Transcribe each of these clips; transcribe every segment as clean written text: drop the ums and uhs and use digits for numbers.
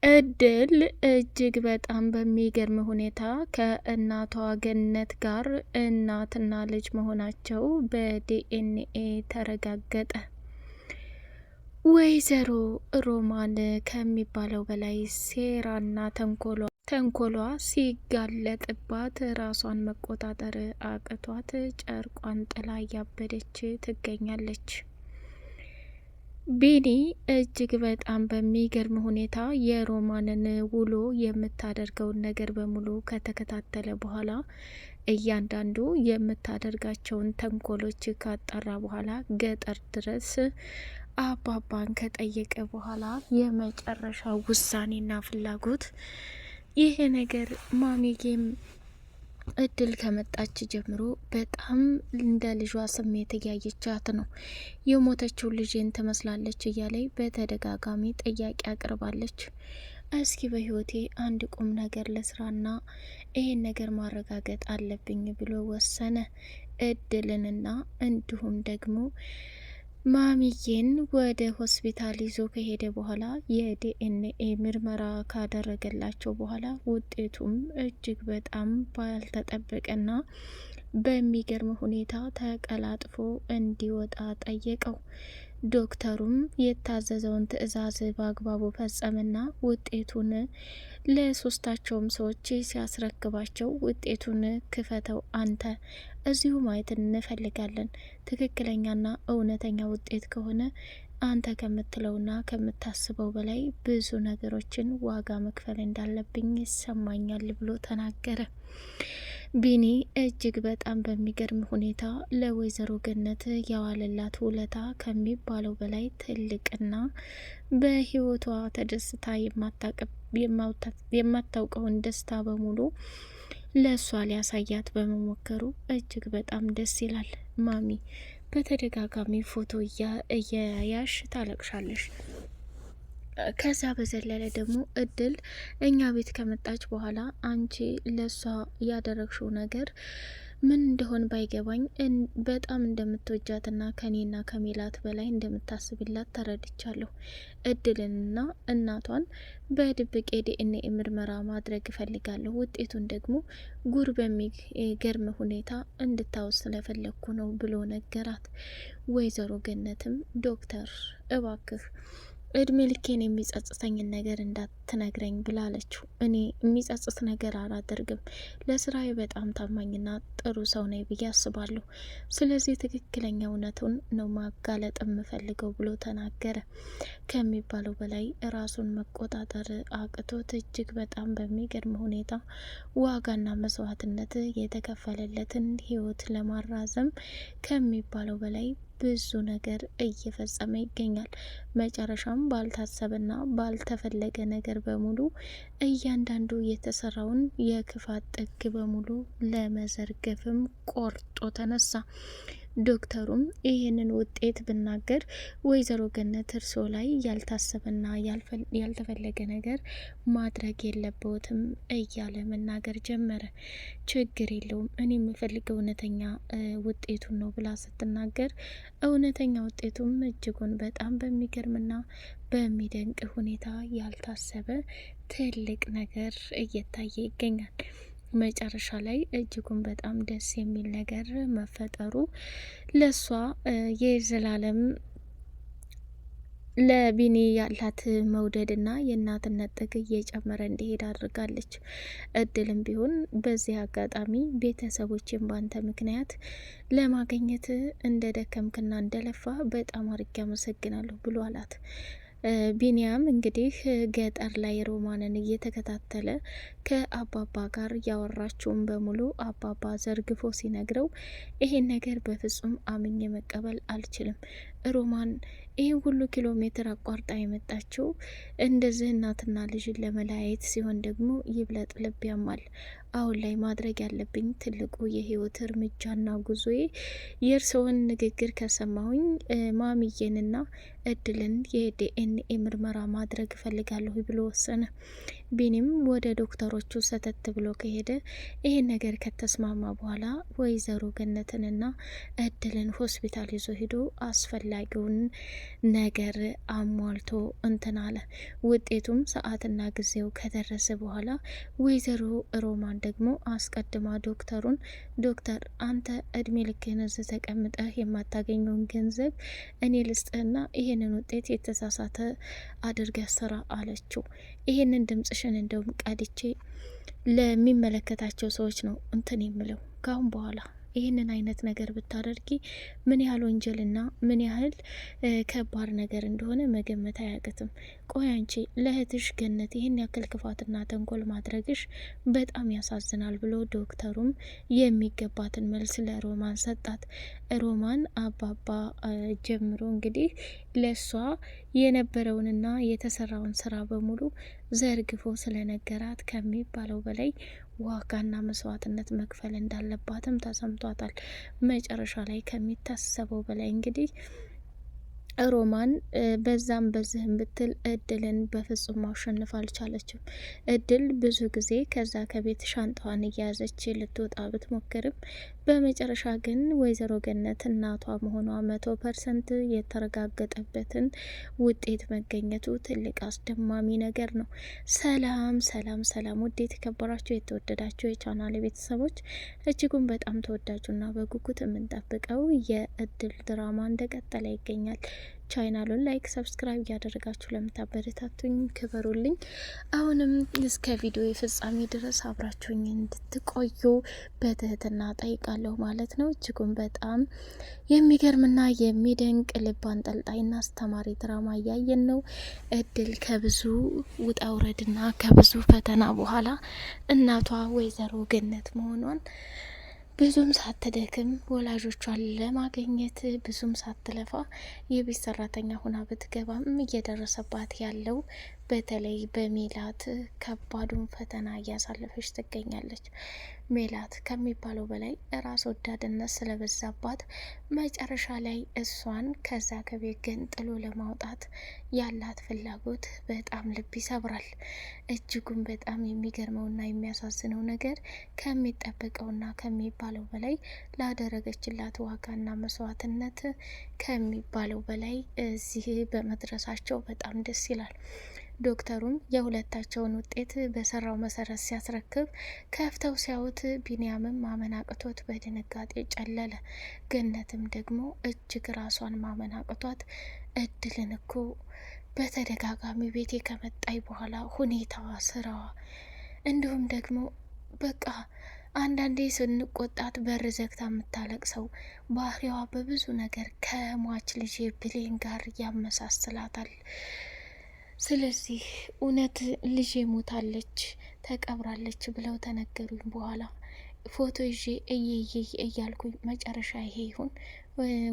እድል እጅግ በጣም በሚገርም ሁኔታ ከእናቷ ገነት ጋር እናትና ልጅ መሆናቸው በዲኤንኤ ተረጋገጠ። ወይዘሮ ሮማን ከሚባለው በላይ ሴራና ተንኮሏ ሲጋለጥባት ራሷን መቆጣጠር አቅቷት ጨርቋን ጥላ እያበደች ትገኛለች። ቢኒ እጅግ በጣም በሚገርም ሁኔታ የሮማንን ውሎ የምታደርገውን ነገር በሙሉ ከተከታተለ በኋላ እያንዳንዱ የምታደርጋቸውን ተንኮሎች ካጣራ በኋላ ገጠር ድረስ አባባን ከጠየቀ በኋላ የመጨረሻ ውሳኔና ፍላጎት ይሄ ነገር ማሚጌም እድል ከመጣች ጀምሮ በጣም እንደ ልጇ ስሜት እያየቻት ነው። የሞተችው ልጅን ትመስላለች እያለይ በተደጋጋሚ ጥያቄ አቅርባለች። እስኪ በህይወቴ አንድ ቁም ነገር ለስራና ይሄን ነገር ማረጋገጥ አለብኝ ብሎ ወሰነ። እድልንና እንዲሁም ደግሞ ማሚዬን ወደ ሆስፒታል ይዞ ከሄደ በኋላ የዲኤንኤ ምርመራ ካደረገላቸው በኋላ ውጤቱም እጅግ በጣም ባልተጠበቀና በሚገርም ሁኔታ ተቀላጥፎ እንዲወጣ ጠየቀው። ዶክተሩም የታዘዘውን ትዕዛዝ በአግባቡ ፈጸመና ውጤቱን ለሶስታቸውም ሰዎች ሲያስረክባቸው ውጤቱን ክፈተው አንተ እዚሁ ማየት እንፈልጋለን። ትክክለኛና እውነተኛ ውጤት ከሆነ አንተ ከምትለውና ከምታስበው በላይ ብዙ ነገሮችን ዋጋ መክፈል እንዳለብኝ ይሰማኛል ብሎ ተናገረ። ቢኒ እጅግ በጣም በሚገርም ሁኔታ ለወይዘሮ ገነት ያዋለላት ውለታ ከሚባለው በላይ ትልቅና በህይወቷ ተደስታ የማታውቀውን ደስታ በሙሉ ለእሷ ሊያሳያት በመሞከሩ እጅግ በጣም ደስ ይላል። ማሚ በተደጋጋሚ ፎቶ እያያሽ ታለቅሻለሽ። ከዛ በዘለለ ደግሞ እድል እኛ ቤት ከመጣች በኋላ አንቺ ለሷ ያደረግሽው ነገር ምን እንደሆን ባይገባኝ በጣም እንደምትወጃትና ከኔና ከሜላት በላይ እንደምታስብላት ተረድቻለሁ። እድልንና እናቷን በድብቅ የዲኤንኤ ምርመራ ማድረግ እፈልጋለሁ። ውጤቱን ደግሞ ጉር በሚገርም ሁኔታ እንድታወስ ስለፈለግኩ ነው ብሎ ነገራት። ወይዘሮ ገነትም ዶክተር እባክህ እድሜ ልኬን የሚጸጽተኝን ነገር እንዳትነግረኝ ብላለችው። እኔ የሚጸጽት ነገር አላደርግም፣ ለስራዬ በጣም ታማኝና ጥሩ ሰው ነኝ ብዬ አስባለሁ። ስለዚህ ትክክለኛ እውነቱን ነው ማጋለጥ የምፈልገው ብሎ ተናገረ። ከሚባለው በላይ ራሱን መቆጣጠር አቅቶት እጅግ በጣም በሚገርም ሁኔታ ዋጋና መስዋዕትነት የተከፈለለትን ህይወት ለማራዘም ከሚባለው በላይ ብዙ ነገር እየፈጸመ ይገኛል። መጨረሻም ባልታሰበና ባልተፈለገ ነገር በሙሉ እያንዳንዱ የተሰራውን የክፋት ጥግ በሙሉ ለመዘርገፍም ቆርጦ ተነሳ። ዶክተሩም ይህንን ውጤት ብናገር ወይዘሮ ገነት እርሶ ላይ ያልታሰበና ያልተፈለገ ነገር ማድረግ የለበትም እያለ መናገር ጀመረ። ችግር የለውም እኔ የምፈልገው እውነተኛ ውጤቱን ነው ብላ ስትናገር እውነተኛ ውጤቱም እጅጉን በጣም በሚገርምና በሚደንቅ ሁኔታ ያልታሰበ ትልቅ ነገር እየታየ ይገኛል። መጨረሻ ላይ እጅጉን በጣም ደስ የሚል ነገር መፈጠሩ ለሷ የዘላለም ለቢኒ ያላት መውደድና የእናትነት ጥግ እየጨመረ እንዲሄድ አድርጋለች። እድልም ቢሆን በዚህ አጋጣሚ ቤተሰቦችን ባንተ ምክንያት ለማግኘት እንደ ደከምክና እንደለፋ በጣም አርጌ አመሰግናለሁ ብሎ አላት። ቢኒያም እንግዲህ ገጠር ላይ ሮማንን እየተከታተለ ከአባባ ጋር ያወራችውን በሙሉ አባባ ዘርግፎ ሲነግረው ይሄን ነገር በፍጹም አምኜ መቀበል አልችልም። ሮማን ይህን ሁሉ ኪሎ ሜትር አቋርጣ የመጣችው እንደዚህ እናትና ልጅን ለመለያየት ሲሆን ደግሞ ይብለጥ ልብ ያማል። አሁን ላይ ማድረግ ያለብኝ ትልቁ የህይወት እርምጃና ጉዞዬ የእርስዎን ንግግር ከሰማሁኝ ማሚዬንና እድልን የዲኤንኤ ምርመራ ማድረግ እፈልጋለሁ ብሎ ወሰነ። ቢኒም ወደ ዶክተሮቹ ሰተት ብሎ ከሄደ ይህን ነገር ከተስማማ በኋላ ወይዘሮ ገነትንና እድልን ሆስፒታል ይዞ ሄዶ አስፈላጊውን ነገር አሟልቶ እንትን አለ። ውጤቱም ሰዓትና ጊዜው ከደረሰ በኋላ ወይዘሮ ሮማን ደግሞ አስቀድማ ዶክተሩን ዶክተር አንተ እድሜ ልክህን እዚህ ተቀምጠህ የማታገኘውን ገንዘብ እኔ ልስጥህና ይህንን ውጤት የተሳሳተ አድርገህ ስራ አለችው። ይህንን ድምጽሽን እንደውም ቀድቼ ለሚመለከታቸው ሰዎች ነው እንትን የምለው ካሁን በኋላ ይህንን አይነት ነገር ብታደርጊ ምን ያህል ወንጀልና ምን ያህል ከባድ ነገር እንደሆነ መገመት አያቅትም። ቆይ አንቺ ለእህትሽ ገነት ይህን ያክል ክፋትና ተንኮል ማድረግሽ በጣም ያሳዝናል ብሎ ዶክተሩም የሚገባትን መልስ ለሮማን ሰጣት። ሮማን አባባ ጀምሮ እንግዲህ ለሷ የነበረውንና የተሰራውን ስራ በሙሉ ዘርግፎ ስለነገራት ከሚባለው በላይ ዋጋና መስዋዕትነት መክፈል እንዳለባትም ተሰምቷታል። መጨረሻ ላይ ከሚታሰበው በላይ እንግዲህ ሮማን በዛም በዚህም ብትል እድልን በፍጹም ማሸነፍ አልቻለችም። እድል ብዙ ጊዜ ከዛ ከቤት ሻንጣዋን እያያዘች ልትወጣ ብትሞክርም በመጨረሻ ግን ወይዘሮ ገነት እናቷ መሆኗ 100% የተረጋገጠበትን ውጤት መገኘቱ ትልቅ አስደማሚ ነገር ነው። ሰላም ሰላም ሰላም! ውድ የተከበራችሁ የተወደዳችሁ የቻናል ቤተሰቦች እጅጉን በጣም ተወዳጁና በጉጉት የምንጠብቀው የእድል ድራማ እንደቀጠለ ይገኛል። ቻናሉን ላይክ፣ ሰብስክራይብ እያደረጋችሁ ለምታበረታቱኝ ክበሩልኝ። አሁንም እስከ ቪዲዮ የፍጻሜ ድረስ አብራችሁኝ እንድትቆዩ በትህትና ጠይቃለሁ ማለት ነው። እጅጉን በጣም የሚገርምና የሚደንቅ ልብ አንጠልጣይና አስተማሪ ድራማ እያየን ነው። እድል ከብዙ ውጣ ውረድና ከብዙ ፈተና በኋላ እናቷ ወይዘሮ ገነት መሆኗን ብዙም ሳትደክም ወላጆቿን ለማግኘት ብዙም ሳትለፋ የቤት ሰራተኛ ሆና ብትገባም እየደረሰባት ያለው በተለይ በሜላት ከባዱን ፈተና እያሳለፈች ትገኛለች። ሜላት ከሚባለው በላይ ራስ ወዳድነት ስለበዛባት መጨረሻ ላይ እሷን ከዛ ከቤት ገንጥሎ ለማውጣት ያላት ፍላጎት በጣም ልብ ይሰብራል። እጅጉን በጣም የሚገርመውና የሚያሳዝነው ነገር ከሚጠበቀውና ከሚባለው በላይ ላደረገችላት ዋጋና መስዋዕትነት ከሚባለው በላይ እዚህ በመድረሳቸው በጣም ደስ ይላል። ዶክተሩም የሁለታቸውን ውጤት በሰራው መሰረት ሲያስረክብ ከፍተው ሲያዩት ቢንያምም ማመን አቅቶት በድንጋጤ ጨለለ። ገነትም ደግሞ እጅግ ራሷን ማመን አቅቷት እድልን እኮ በተደጋጋሚ ቤቴ ከመጣይ በኋላ ሁኔታዋ፣ ስራዋ እንዲሁም ደግሞ በቃ አንዳንዴ ስንቆጣት በር ዘግታ የምታለቅሰው ባህሪዋ በብዙ ነገር ከሟች ልጅ ብሌን ጋር ያመሳስላታል። ስለዚህ እውነት ልጄ ሞታለች ተቀብራለች ብለው ተነገሩኝ በኋላ ፎቶ ይዤ እያልኩኝ መጨረሻ ይሄ ይሁን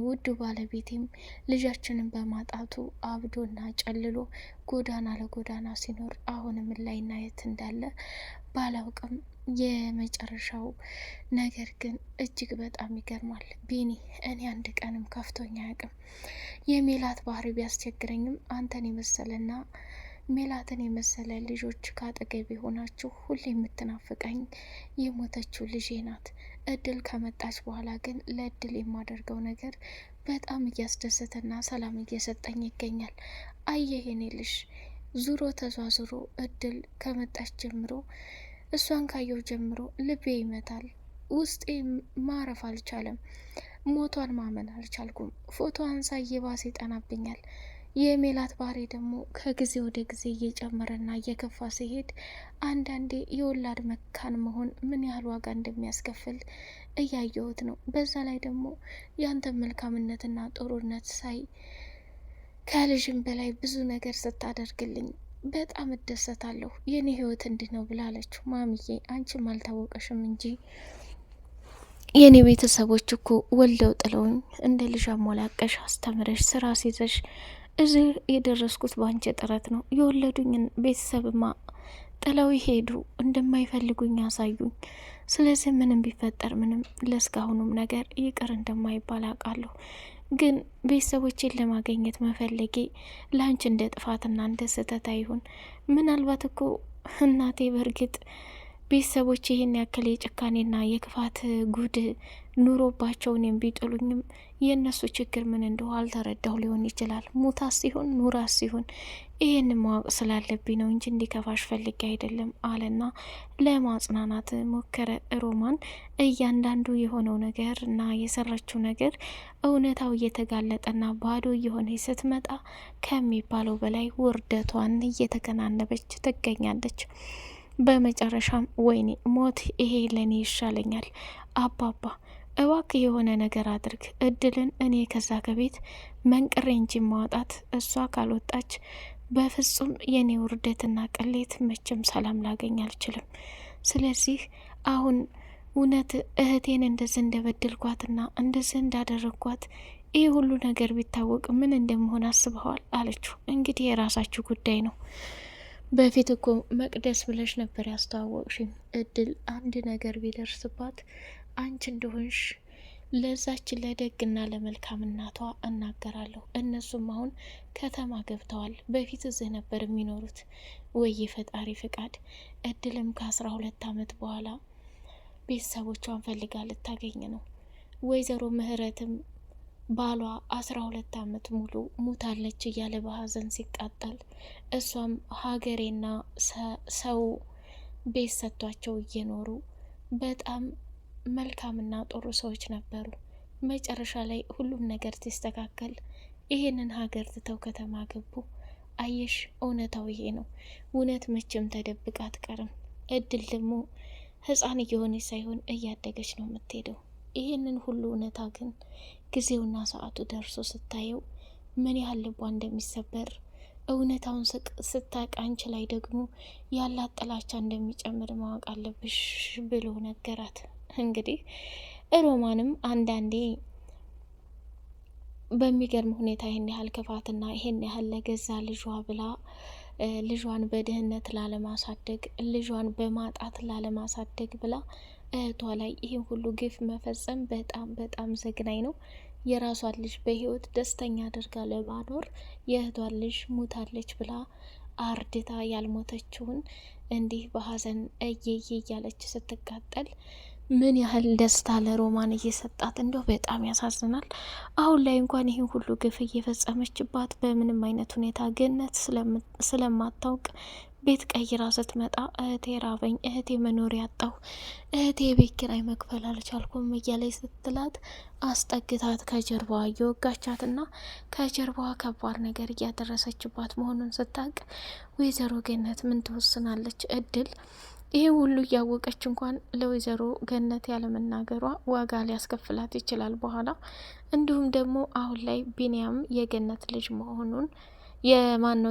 ውዱ ባለቤቴም ልጃችንን በማጣቱ አብዶና ጨልሎ ጎዳና ለጎዳና ሲኖር አሁንም ላይና የት እንዳለ ባላውቅም የመጨረሻው ነገር ግን እጅግ በጣም ይገርማል። ቢኒ እኔ አንድ ቀንም ከፍቶኝ አያውቅም። የሜላት ባህሪ ቢያስቸግረኝም አንተን የመሰለና ሜላትን የመሰለ ልጆች ካጠገቤ ሆናችሁ ሁሌ የምትናፍቀኝ የሞተችው ልጄ ናት። እድል ከመጣች በኋላ ግን ለእድል የማደርገው ነገር በጣም እያስደሰተና ሰላም እየሰጠኝ ይገኛል። አየህ የኔ ልጅ ዙሮ ተዟዙሮ እድል ከመጣች ጀምሮ እሷን ካየው ጀምሮ ልቤ ይመታል። ውስጤ ማረፍ አልቻለም። ሞቷን ማመን አልቻልኩም። ፎቶ አንሳ እየባሰ ይጠናብኛል። የሜላት ባህሪ ደግሞ ከጊዜ ወደ ጊዜ እየጨመረና እየከፋ ሲሄድ አንዳንዴ የወላድ መካን መሆን ምን ያህል ዋጋ እንደሚያስከፍል እያየሁት ነው። በዛ ላይ ደግሞ ያንተ መልካምነትና ጥሩነት ሳይ ከልጅም በላይ ብዙ ነገር ስታደርግልኝ በጣም እደሰታለሁ። የኔ ህይወት እንዲህ ነው ብላለችው። ማሚዬ አንቺም አልታወቀሽም እንጂ የኔ ቤተሰቦች እኮ ወልደው ጥለውኝ እንደ ልጅ አሞላቀሽ አስተምረሽ ስራ ሲዘሽ እዚህ የደረስኩት ባንቺ ጥረት ነው። የወለዱኝን ቤተሰብማ ጥለው ሄዱ፣ እንደማይፈልጉኝ ያሳዩኝ። ስለዚህ ምንም ቢፈጠር ምንም ለእስካሁኑም ነገር ይቅር እንደማይባል አውቃለሁ። ግን ቤተሰቦቼን ለማገኘት መፈለጌ ላንቺ እንደ ጥፋትና እንደ ስህተት አይሁን። ምናልባት እኮ እናቴ በእርግጥ ቤተሰቦች ይህን ያክል የጭካኔና የክፋት ጉድ ኑሮባቸው እኔም ቢጥሉኝም የእነሱ ችግር ምን እንደሆነ አልተረዳሁ ሊሆን ይችላል። ሙታስ ሲሆን ኑራስ ሲሆን ይህን ማወቅ ስላለብኝ ነው እንጂ እንዲከፋሽ ፈልጌ አይደለም አለና ለማጽናናት ሞከረ። ሮማን እያንዳንዱ የሆነው ነገር እና የሰራችው ነገር እውነታው እየተጋለጠና ባዶ እየሆነ ስትመጣ ከሚባለው በላይ ውርደቷን እየተከናነበች ትገኛለች። በመጨረሻም ወይኔ ሞት ይሄ ለኔ ይሻለኛል፣ አባባ እባክህ የሆነ ነገር አድርግ፣ እድልን እኔ ከዛ ከቤት መንቅሬ እንጂ ማውጣት እሷ ካልወጣች በፍጹም የኔ ውርደትና ቅሌት መቼም ሰላም ላገኝ አልችልም። ስለዚህ አሁን እውነት እህቴን እንደዚህ እንደበደልኳትና እንደዚህ እንዳደረግኳት ይህ ሁሉ ነገር ቢታወቅ ምን እንደመሆን አስበዋል አለችው። እንግዲህ የራሳችሁ ጉዳይ ነው። በፊት እኮ መቅደስ ብለሽ ነበር ያስተዋወቅሽኝ። እድል አንድ ነገር ቢደርስባት አንቺ እንደሆንሽ ለዛች ለደግና ለመልካም እናቷ እናገራለሁ። እነሱም አሁን ከተማ ገብተዋል። በፊት እዚህ ነበር የሚኖሩት። ወይ የፈጣሪ ፍቃድ። እድልም ከ12 ዓመት በኋላ ቤተሰቦቿን ፈልጋ ልታገኝ ነው። ወይዘሮ ምህረትም ባሏ 12 ዓመት ሙሉ ሙታለች እያለ በሀዘን ሲቃጠል እሷም ሀገሬና ሰው ቤት ሰጥቷቸው እየኖሩ በጣም መልካምና ጥሩ ሰዎች ነበሩ። መጨረሻ ላይ ሁሉም ነገር ሲስተካከል ይሄንን ሀገር ትተው ከተማ ገቡ። አየሽ፣ እውነታው ይሄ ነው። እውነት መቼም ተደብቃ አትቀርም። እድል ደግሞ ህፃን እየሆነች ሳይሆን እያደገች ነው የምትሄደው። ይህንን ሁሉ እውነታ ግን ጊዜውና ሰዓቱ ደርሶ ስታየው ምን ያህል ልቧ እንደሚሰበር እውነታውን ስታቅ አንቺ ላይ ደግሞ ያላት ጥላቻ እንደሚጨምር ማወቅ አለብሽ ብሎ ነገራት። እንግዲህ ሮማንም አንዳንዴ በሚገርም ሁኔታ ይህን ያህል ክፋትና ይህን ያህል ለገዛ ልጇ ብላ ልጇን በድህነት ላለማሳደግ ልጇን በማጣት ላለማሳደግ ብላ እህቷ ላይ ይህን ሁሉ ግፍ መፈጸም በጣም በጣም ዘግናኝ ነው። የራሷን ልጅ በህይወት ደስተኛ አድርጋ ለማኖር የእህቷን ልጅ ሙታለች ብላ አርድታ ያልሞተችውን እንዲህ በሀዘን እየየ እያለች ስትቃጠል ምን ያህል ደስታ ለሮማን እየሰጣት እንደው በጣም ያሳዝናል። አሁን ላይ እንኳን ይህን ሁሉ ግፍ እየፈጸመችባት በምንም አይነት ሁኔታ ገነት ስለማታውቅ ቤት ቀይራ ስትመጣ እህቴ ራበኝ፣ እህቴ መኖሪያ ያጣሁ፣ እህቴ ቤት ኪራይ መክፈል አልቻልኩም እያለች ስትላት አስጠግታት ከጀርባዋ እየወጋቻትና ከጀርባዋ ከባድ ነገር እያደረሰችባት መሆኑን ስታውቅ ወይዘሮ ገነት ምን ትወስናለች? እድል ይሄ ሁሉ እያወቀች እንኳን ለወይዘሮ ገነት ያለመናገሯ ዋጋ ሊያስከፍላት ይችላል በኋላ። እንዲሁም ደግሞ አሁን ላይ ቢንያም የገነት ልጅ መሆኑን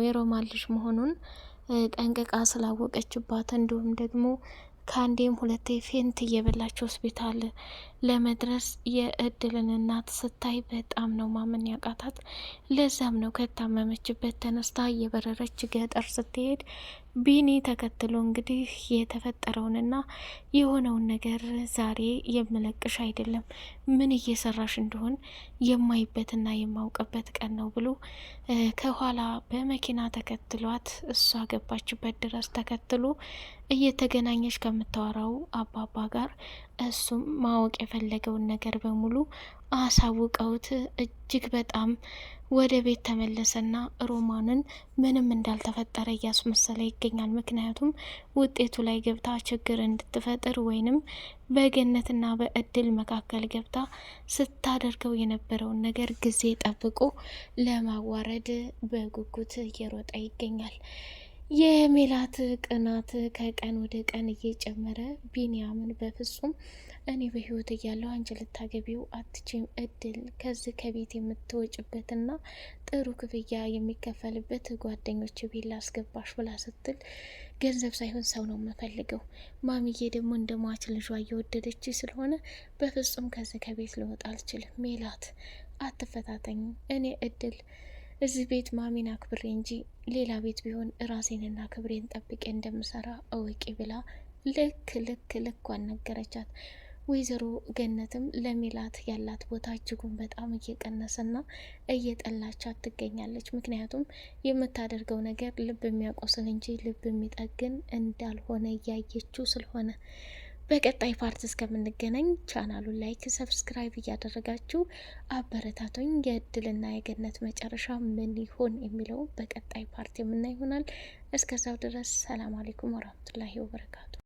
የሮማን ልጅ መሆኑን ጠንቅቃ ስላወቀችባት እንዲሁም ደግሞ ከአንዴም ሁለቴ ፌንት እየበላች ሆስፒታል ለመድረስ የእድልን እናት ስታይ በጣም ነው ማመን ያቃታት። ለዛም ነው ከታመመችበት ተነስታ እየበረረች ገጠር ስትሄድ ቢኒ ተከትሎ እንግዲህ የተፈጠረውንና የሆነውን ነገር ዛሬ የምለቅሽ አይደለም ምን እየሰራሽ እንደሆን የማይበትና የማውቅበት ቀን ነው ብሎ ከኋላ በመኪና ተከትሏት እሷ ገባችበት ድረስ ተከትሎ እየተገናኘች ከምታወራው አባባ ጋር እሱም ማወቅ የፈለገውን ነገር በሙሉ አሳውቀውት እጅግ በጣም ወደ ቤት ተመለሰና ሮማንን ምንም እንዳልተፈጠረ እያስመሰለ ይገኛል። ምክንያቱም ውጤቱ ላይ ገብታ ችግር እንድትፈጥር ወይንም በገነትና በእድል መካከል ገብታ ስታደርገው የነበረውን ነገር ጊዜ ጠብቆ ለማዋረድ በጉጉት እየሮጠ ይገኛል። የሜላት ቅናት ከቀን ወደ ቀን እየጨመረ ቢንያምን በፍጹም እኔ በህይወት እያለሁ አንቺ ልታገቢው አትችም፣ እድል ከዚህ ከቤት የምትወጭበትና ጥሩ ክፍያ የሚከፈልበት ጓደኞች ቤት ላስገባሽ ብላ ስትል ገንዘብ ሳይሆን ሰው ነው የምፈልገው። ማሚዬ ደግሞ እንደ ሟች ልጇ እየወደደች ስለሆነ በፍጹም ከዚህ ከቤት ልወጣ አልችልም። ሜላት አትፈታተኝ። እኔ እድል እዚህ ቤት ማሚን አክብሬ እንጂ ሌላ ቤት ቢሆን ራሴንና ክብሬን ጠብቄ እንደምሰራ እወቂ ብላ ልኳን ነገረቻት። ወይዘሮ ገነትም ለሜላት ያላት ቦታ እጅጉን በጣም እየቀነሰና እየጠላቻት ትገኛለች። ምክንያቱም የምታደርገው ነገር ልብ የሚያቆስል እንጂ ልብ የሚጠግን እንዳልሆነ እያየችው ስለሆነ በቀጣይ ፓርት እስከምንገናኝ ቻናሉን ላይክ፣ ሰብስክራይብ እያደረጋችሁ አበረታቶኝ የእድልና የገነት መጨረሻ ምን ይሆን የሚለው በቀጣይ ፓርት የምናይ ይሆናል። እስከዛው ድረስ ሰላም አለይኩም ወራህመቱላሂ ወበረካቱ።